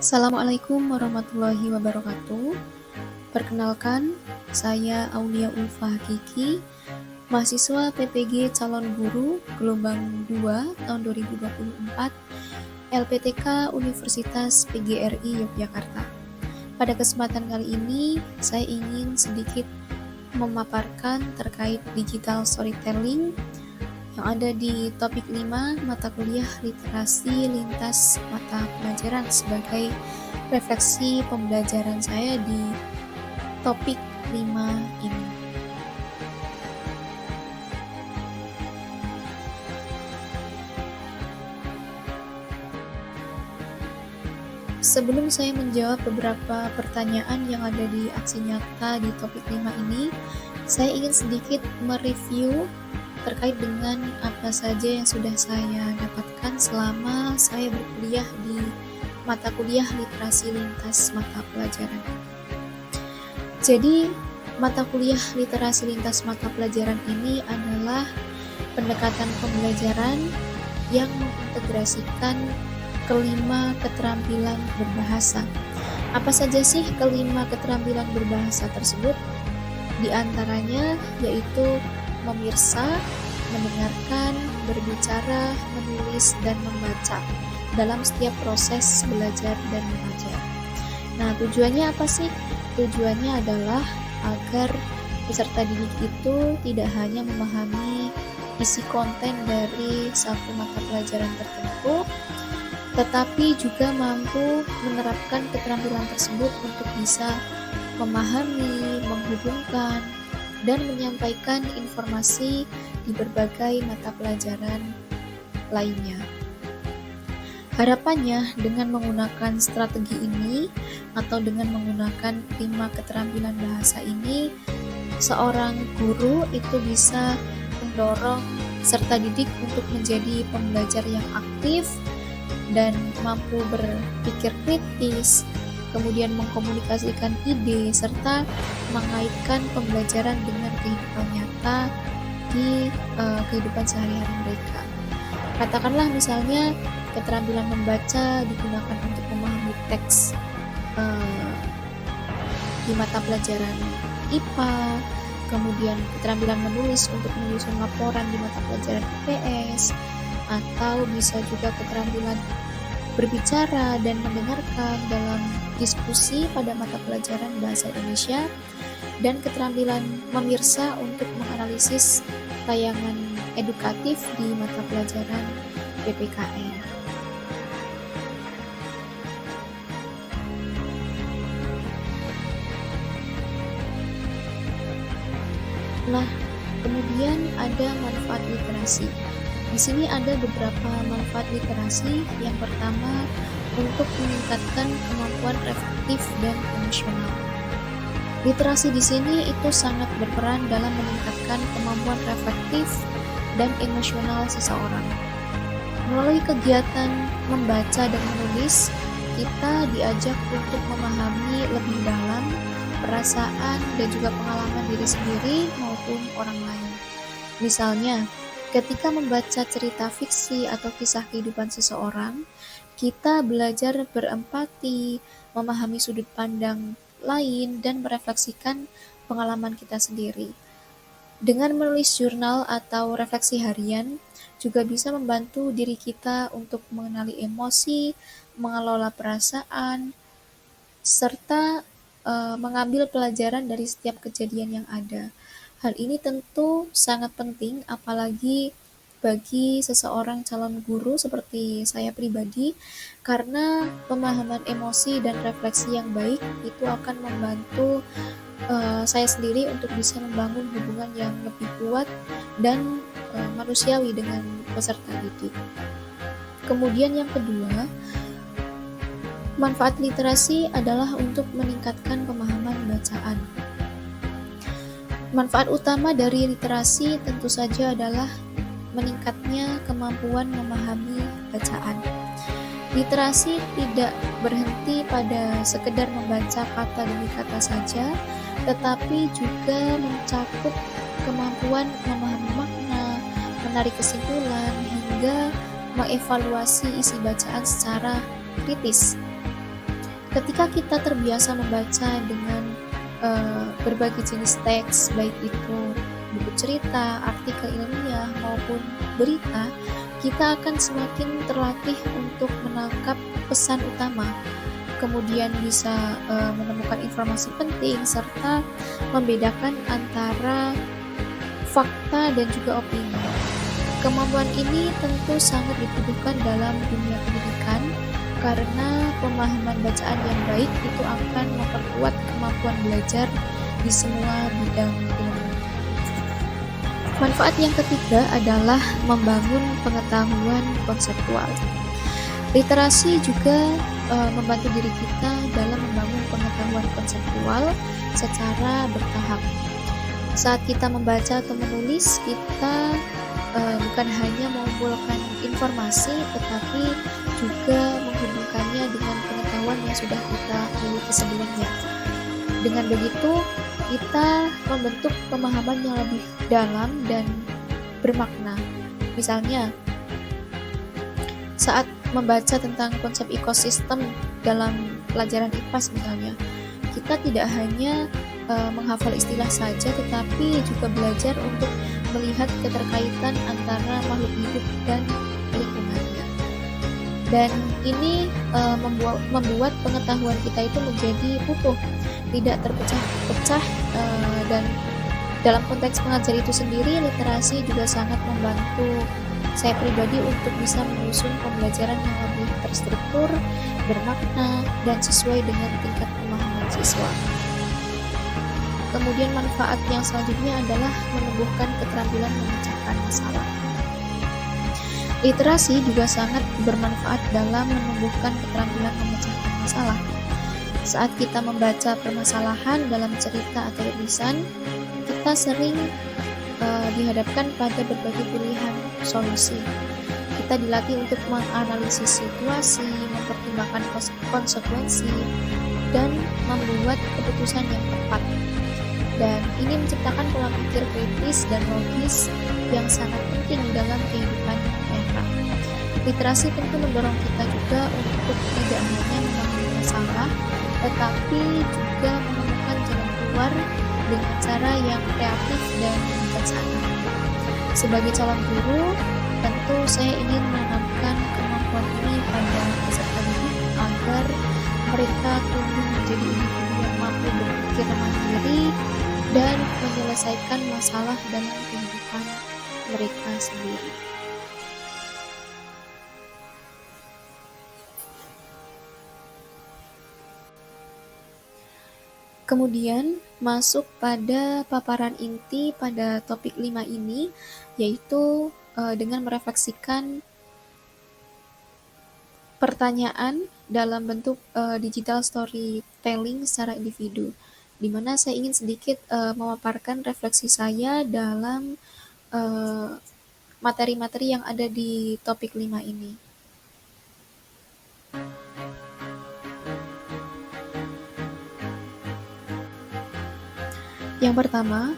Assalamualaikum warahmatullahi wabarakatuh. Perkenalkan, saya Aulia Ulfa Hakiki, mahasiswa PPG Calon Guru Gelombang 2 tahun 2024, LPTK Universitas PGRI Yogyakarta. Pada kesempatan kali ini, saya ingin sedikit memaparkan terkait digital storytelling yang ada di topik 5 mata kuliah literasi lintas mata pelajaran sebagai refleksi pembelajaran saya di topik 5 ini. Sebelum saya menjawab beberapa pertanyaan yang ada di aksi nyata di topik 5 ini, saya ingin sedikit mereview terkait dengan apa saja yang sudah saya dapatkan selama saya berkuliah di mata kuliah literasi lintas mata pelajaran. Jadi, mata kuliah literasi lintas mata pelajaran ini adalah pendekatan pembelajaran yang mengintegrasikan kelima keterampilan berbahasa. Apa saja sih kelima keterampilan berbahasa tersebut? Di antaranya yaitu memirsa, mendengarkan, berbicara, menulis, dan membaca dalam setiap proses belajar dan mengajar. Nah, tujuannya apa sih? Tujuannya adalah agar peserta didik itu tidak hanya memahami isi konten dari satu mata pelajaran tertentu, tetapi juga mampu menerapkan keterampilan tersebut untuk bisa memahami, menghubungkan, dan menyampaikan informasi di berbagai mata pelajaran lainnya. Harapannya dengan menggunakan strategi ini atau dengan menggunakan 5 keterampilan bahasa ini, seorang guru itu bisa mendorong peserta didik untuk menjadi pembelajar yang aktif dan mampu berpikir kritis, kemudian mengkomunikasikan ide, serta mengaitkan pembelajaran dengan kehidupan nyata di kehidupan sehari-hari mereka. Katakanlah misalnya keterampilan membaca digunakan untuk memahami teks di mata pelajaran IPA, kemudian keterampilan menulis untuk menyusun laporan di mata pelajaran IPS, atau bisa juga keterampilan berbicara dan mendengarkan dalam diskusi pada mata pelajaran bahasa Indonesia, dan keterampilan memirsa untuk menganalisis tayangan edukatif di mata pelajaran PPKN. Nah, kemudian ada manfaat literasi. Di sini ada beberapa manfaat literasi. Yang pertama, untuk meningkatkan kemampuan reflektif dan emosional. Literasi di sini itu sangat berperan dalam meningkatkan kemampuan reflektif dan emosional seseorang. Melalui kegiatan membaca dan menulis, kita diajak untuk memahami lebih dalam perasaan dan juga pengalaman diri sendiri maupun orang lain. Misalnya, ketika membaca cerita fiksi atau kisah kehidupan seseorang, kita belajar berempati, memahami sudut pandang lain, dan merefleksikan pengalaman kita sendiri. Dengan menulis jurnal atau refleksi harian, juga bisa membantu diri kita untuk mengenali emosi, mengelola perasaan, serta mengambil pelajaran dari setiap kejadian yang ada. Hal ini tentu sangat penting, apalagi bagi seseorang calon guru seperti saya pribadi, karena pemahaman emosi dan refleksi yang baik itu akan membantu saya sendiri untuk bisa membangun hubungan yang lebih kuat dan manusiawi dengan peserta didik. Kemudian yang kedua, manfaat literasi adalah untuk meningkatkan pemahaman bacaan. Manfaat utama dari literasi tentu saja adalah meningkatnya kemampuan memahami bacaan. Literasi tidak berhenti pada sekedar membaca kata demi kata saja, tetapi juga mencakup kemampuan memahami makna, menarik kesimpulan, hingga mengevaluasi isi bacaan secara kritis. Ketika kita terbiasa membaca dengan berbagai jenis teks, baik itu buku cerita, artikel ilmiah, maupun berita, kita akan semakin terlatih untuk menangkap pesan utama, kemudian bisa menemukan informasi penting, serta membedakan antara fakta dan juga opini. Kemampuan ini tentu sangat dibutuhkan dalam dunia pendidikan, karena pemahaman bacaan yang baik itu akan memperkuat kemampuan belajar di semua bidang ilmu. Manfaat yang ketiga adalah membangun pengetahuan konseptual. Literasi juga membantu diri kita dalam membangun pengetahuan konseptual secara bertahap. Saat kita membaca atau menulis, kita bukan hanya mengumpulkan informasi, tetapi juga menghubungkannya dengan pengetahuan yang sudah kita miliki sebelumnya. Dengan begitu, kita membentuk pemahaman yang lebih dalam dan bermakna. Misalnya, saat membaca tentang konsep ekosistem dalam pelajaran IPAS misalnya, kita tidak hanya menghafal istilah saja, tetapi juga belajar untuk melihat keterkaitan antara makhluk hidup dan lingkungannya. Dan ini membuat pengetahuan kita itu menjadi utuh, tidak terpecah-pecah, dan dalam konteks pengajar itu sendiri, literasi juga sangat membantu saya pribadi untuk bisa menyusun pembelajaran yang lebih terstruktur, bermakna, dan sesuai dengan tingkat pemahaman siswa. Kemudian manfaat yang selanjutnya adalah menumbuhkan keterampilan memecahkan masalah. Literasi juga sangat bermanfaat dalam menumbuhkan keterampilan memecahkan masalah. Saat kita membaca permasalahan dalam cerita atau tulisan, kita sering dihadapkan pada berbagai pilihan solusi. Kita dilatih untuk menganalisis situasi, mempertimbangkan konsekuensi, dan membuat keputusan yang tepat. Dan ini menciptakan pola pikir kritis dan logis yang sangat penting dalam kehidupan nyata. Literasi tentu mendorong kita juga untuk tidak hanya memahami masalah, tetapi juga menemukan jalan keluar dengan cara yang kreatif dan bijaksana. Sebagai calon guru, tentu saya ingin menanamkan kemampuan ini pada peserta didik agar mereka tumbuh menjadi individu yang mampu berpikir mandiri dan menyelesaikan masalah dalam kehidupan mereka sendiri. Kemudian masuk pada paparan inti pada topik 5 ini, yaitu dengan merefleksikan pertanyaan dalam bentuk digital storytelling secara individu, di mana saya ingin sedikit memaparkan refleksi saya dalam materi-materi yang ada di topik 5 ini. Yang pertama,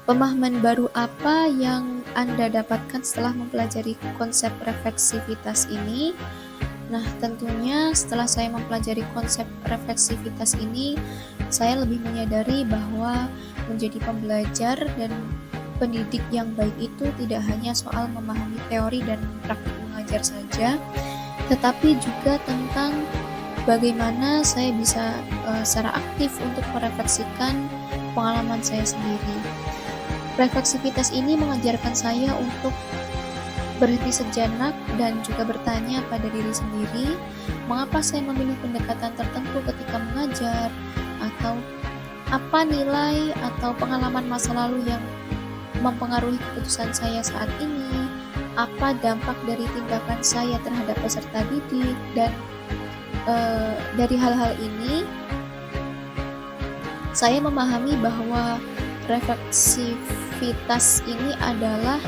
pemahaman baru apa yang Anda dapatkan setelah mempelajari konsep refleksivitas ini? Nah, tentunya setelah saya mempelajari konsep refleksivitas ini, saya lebih menyadari bahwa menjadi pembelajar dan pendidik yang baik itu tidak hanya soal memahami teori dan praktik mengajar saja, tetapi juga tentang bagaimana saya bisa secara aktif untuk merefleksikan pengalaman saya sendiri. Refleksivitas ini mengajarkan saya untuk berhenti sejenak dan juga bertanya pada diri sendiri, mengapa saya memilih pendekatan tertentu ketika mengajar, atau apa nilai atau pengalaman masa lalu yang mempengaruhi keputusan saya saat ini, apa dampak dari tindakan saya terhadap peserta didik, dan dari hal-hal ini saya memahami bahwa refleksivitas ini adalah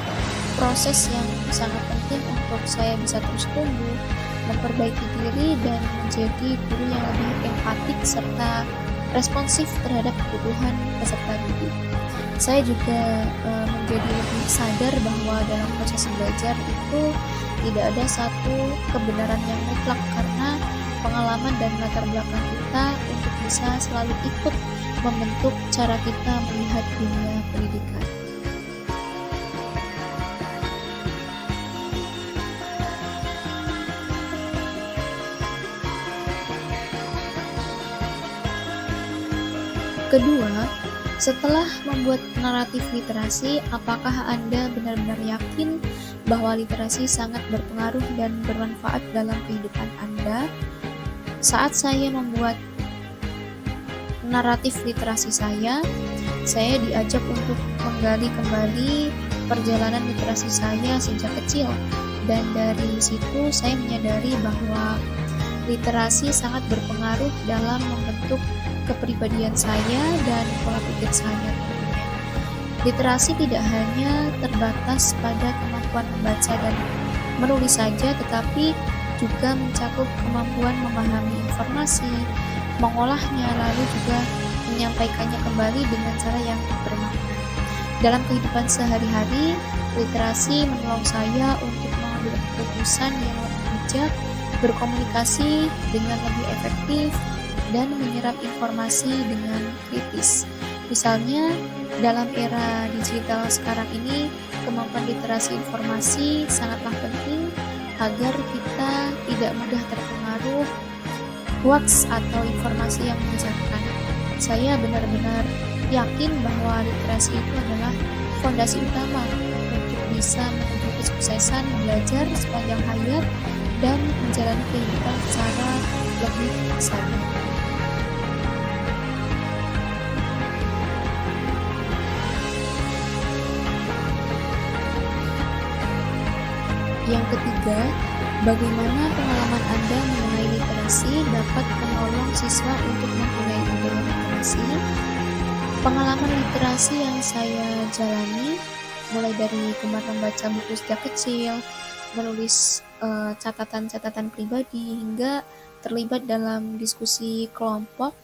proses yang sangat penting untuk saya bisa terus tumbuh, memperbaiki diri, dan menjadi guru yang lebih empatik serta responsif terhadap kebutuhan peserta didik. Saya juga menjadi lebih sadar bahwa dalam proses belajar itu tidak ada satu kebenaran yang mutlak, karena pengalaman dan latar belakang kita untuk bisa selalu ikut membentuk cara kita melihat dunia pendidikan. Kedua, setelah membuat naratif literasi, apakah Anda benar-benar yakin bahwa literasi sangat berpengaruh dan bermanfaat dalam kehidupan Anda? Saat saya membuat naratif literasi saya diajak untuk menggali kembali perjalanan literasi saya sejak kecil, dan dari situ saya menyadari bahwa literasi sangat berpengaruh dalam membentuk kepribadian saya dan pola pikir saya. Literasi tidak hanya terbatas pada kemampuan membaca dan menulis saja, tetapi juga mencakup kemampuan memahami informasi, mengolahnya, lalu juga menyampaikannya kembali dengan cara yang bermakna. Dalam kehidupan sehari-hari, literasi menolong saya untuk mengambil keputusan yang lebih bijak, berkomunikasi dengan lebih efektif, dan menyerap informasi dengan kritis. Misalnya, dalam era digital sekarang ini, kemampuan literasi informasi sangatlah penting agar kita tidak mudah terpengaruh hoaks atau informasi yang menyesatkan. Saya benar-benar yakin bahwa literasi itu adalah fondasi utama untuk bisa menuju kesuksesan belajar sepanjang hayat dan menjalani kehidupan secara lebih sadar. Yang ketiga, bagaimana pengalaman Anda mengenai literasi dapat menolong siswa untuk mempunyai budaya literasi? Pengalaman literasi yang saya jalani, mulai dari gemar membaca buku sejak kecil, menulis catatan-catatan pribadi, hingga terlibat dalam diskusi kelompok,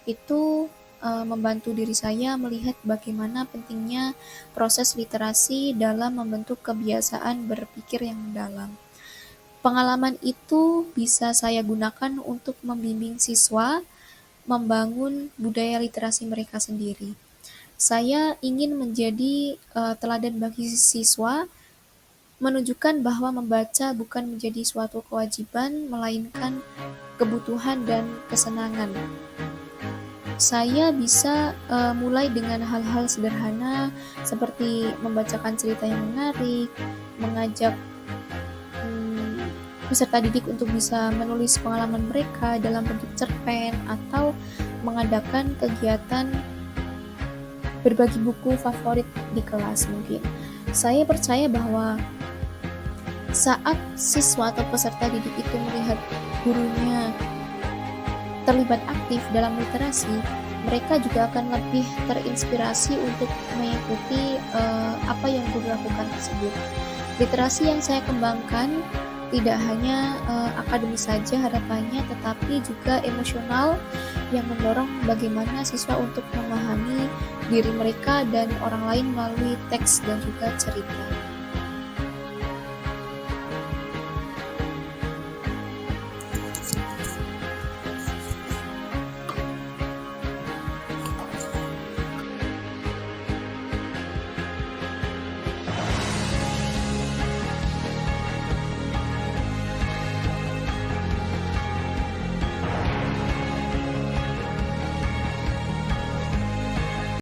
itu membantu diri saya melihat bagaimana pentingnya proses literasi dalam membentuk kebiasaan berpikir yang mendalam. Pengalaman itu bisa saya gunakan untuk membimbing siswa membangun budaya literasi mereka sendiri. Saya ingin menjadi teladan bagi siswa, menunjukkan bahwa membaca bukan menjadi suatu kewajiban, melainkan kebutuhan dan kesenangan. Saya bisa mulai dengan hal-hal sederhana seperti membacakan cerita yang menarik, mengajak peserta didik untuk bisa menulis pengalaman mereka dalam bentuk cerpen, atau mengadakan kegiatan berbagi buku favorit di kelas mungkin. Saya percaya bahwa saat siswa atau peserta didik itu melihat gurunya terlibat aktif dalam literasi, mereka juga akan lebih terinspirasi untuk mengikuti apa yang guru lakukan tersebut. Literasi yang saya kembangkan tidak hanya akademis saja harapannya, tetapi juga emosional yang mendorong bagaimana siswa untuk memahami diri mereka dan orang lain melalui teks dan juga cerita.